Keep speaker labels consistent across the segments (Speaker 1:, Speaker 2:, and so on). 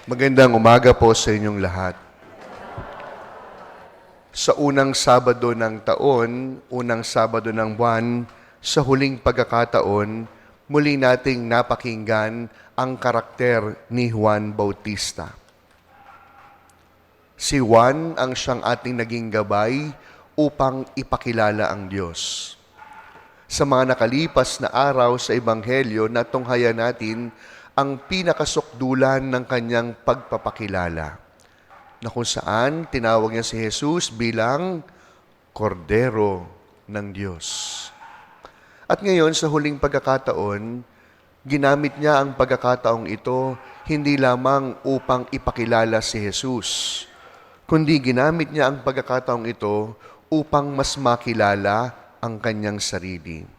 Speaker 1: Magandang umaga po sa inyong lahat. Sa unang Sabado ng taon, unang Sabado ng buwan, sa huling pagkakataon, muli nating napakinggan ang karakter ni Juan Bautista. Si Juan ang siyang ating naging gabay upang ipakilala ang Diyos. Sa mga nakalipas na araw sa Ebanghelyo, natunghayan natin ang pinakasukdulan ng kanyang pagpapakilala, na kung saan tinawag niya si Jesus bilang Kordero ng Diyos. At ngayon, sa huling pagkakataon, ginamit niya ang pagkakataong ito hindi lamang upang ipakilala si Jesus, kundi ginamit niya ang pagkakataong ito upang mas makilala ang kanyang sarili.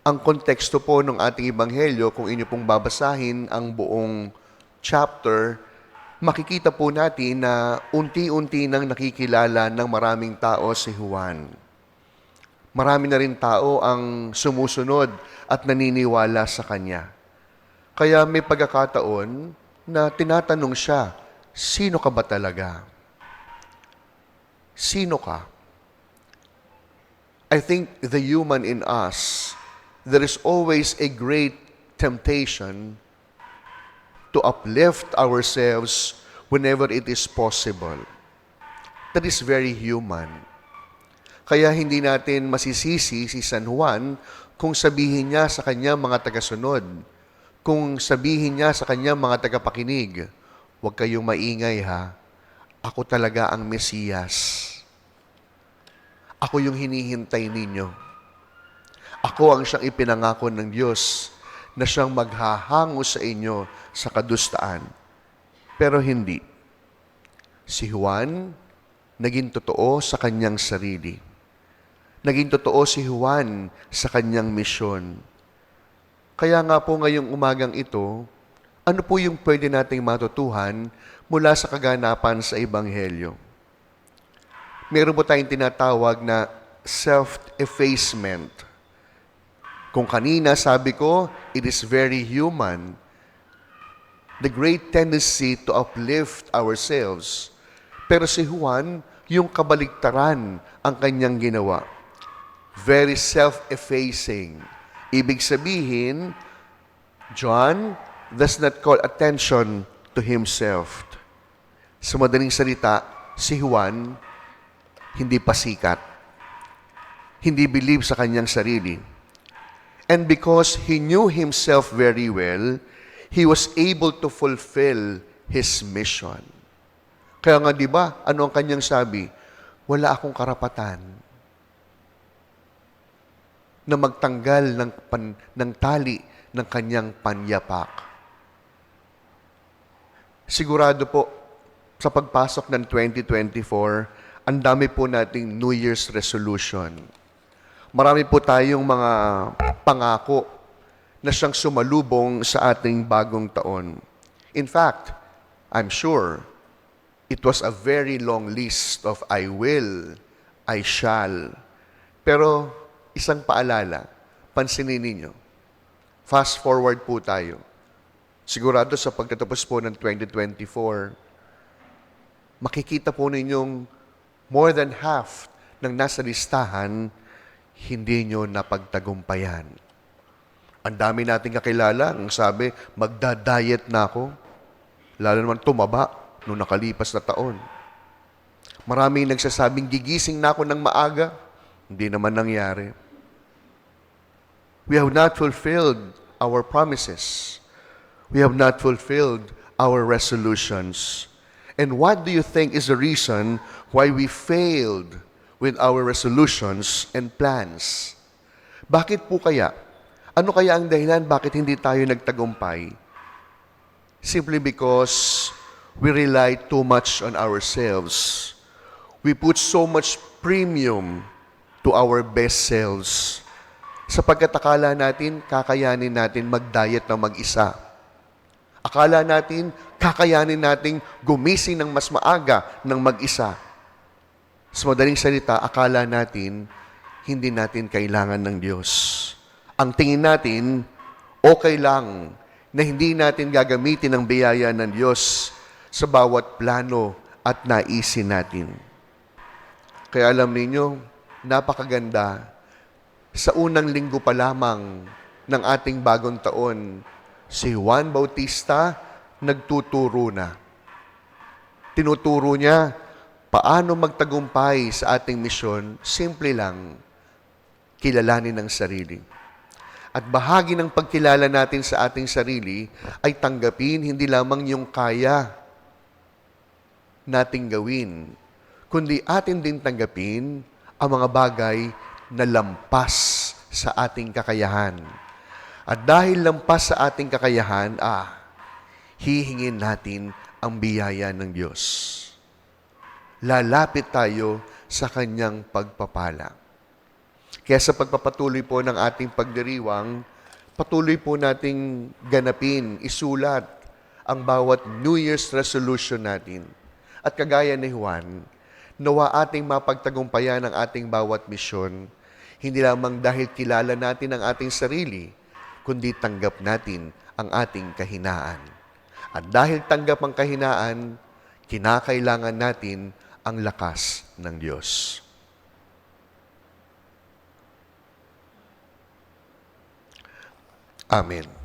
Speaker 1: Ang konteksto po ng ating Ebanghelyo, kung inyo pong babasahin ang buong chapter, makikita po natin na unti-unti nang nakikilala ng maraming tao si Juan. Marami na rin tao ang sumusunod at naniniwala sa kanya. Kaya may pagkakataon na tinatanong siya, sino ka ba talaga? Sino ka? I think the human in us, there is always a great temptation to uplift ourselves whenever it is possible. That is very human. Kaya hindi natin masisisi si San Juan kung sabihin niya sa kanyang mga tagasunod, kung sabihin niya sa kanyang mga tagapakinig, huwag kayong maingay ha, ako talaga ang Mesiyas. Ako yung hinihintay ninyo. Ako ang siyang ipinangako ng Diyos na siyang maghahango sa inyo sa kadustaan. Pero hindi. Si Juan, naging totoo sa kanyang sarili. Naging totoo si Juan sa kanyang misyon. Kaya nga po ngayong umagang ito, ano po yung pwede nating matutuhan mula sa kaganapan sa Ebanghelyo? Meron po tayong tinatawag na self-effacement. Kung kanina sabi ko, it is very human. The great tendency to uplift ourselves. Pero si Juan, yung kabaligtaran ang kanyang ginawa. Very self-effacing. Ibig sabihin, John does not call attention to himself. Sa madaling salita, si Juan hindi pasikat. Hindi believe sa kanyang sarili. And because he knew himself very well, he was able to fulfill his mission. Kaya nga, di ba, ano ang kanyang sabi? Wala akong karapatan na magtanggal ng tali ng kanyang panyapak. Sigurado po, sa pagpasok ng 2024, ang dami po nating New Year's resolution. Marami po tayong mga pangako na siyang sumalubong sa ating bagong taon. In fact, I'm sure it was a very long list of I will, I shall. Pero isang paalala, pansinin ninyo. Fast forward po tayo. Sigurado sa pagtatapos po ng 2024, makikita po ninyong more than half ng nasa listahan hindi nyo napagtagumpayan. Ang dami nating kakilala, ang sabi, magda-diet na ako. Lalo naman tumaba noong nakalipas na taon. Maraming nagsasabing, gigising na ako ng maaga. Hindi naman nangyari. We have not fulfilled our promises. We have not fulfilled our resolutions. And what do you think is the reason why we failed with our resolutions and plans? Bakit po kaya? Ano kaya ang dahilan bakit hindi tayo nagtagumpay? Simply because we rely too much on ourselves. We put so much premium to our best selves. Sapagkat akala natin, kakayanin natin mag-diet na mag-isa. Akala natin, kakayanin nating gumising ng mas maaga ng mag-isa. Sa madaling salita, akala natin, hindi natin kailangan ng Diyos. Ang tingin natin, okay lang, na hindi natin gagamitin ang biyaya ng Diyos sa bawat plano at naisin natin. Kaya alam ninyo, napakaganda. Sa unang linggo pa lamang ng ating bagong taon, si Juan Bautista nagtuturo na. Tinuturo niya paano magtagumpay sa ating misyon, simple lang, kilalanin ang sarili. At bahagi ng pagkilala natin sa ating sarili ay tanggapin hindi lamang yung kaya nating gawin, kundi atin din tanggapin ang mga bagay na lampas sa ating kakayahan. At dahil lampas sa ating kakayahan, hihingin natin ang biyaya ng Diyos. Lalapit tayo sa Kanyang pagpapala. Kaya sa pagpapatuloy po ng ating pagdiriwang, patuloy po nating ganapin, isulat ang bawat New Year's resolution natin. At kagaya ni Juan, nawa ating mapagtagumpayan ang ating bawat misyon, hindi lamang dahil kilala natin ang ating sarili, kundi tanggap natin ang ating kahinaan. At dahil tanggap ang kahinaan, kinakailangan natin ang lakas ng Diyos. Amen.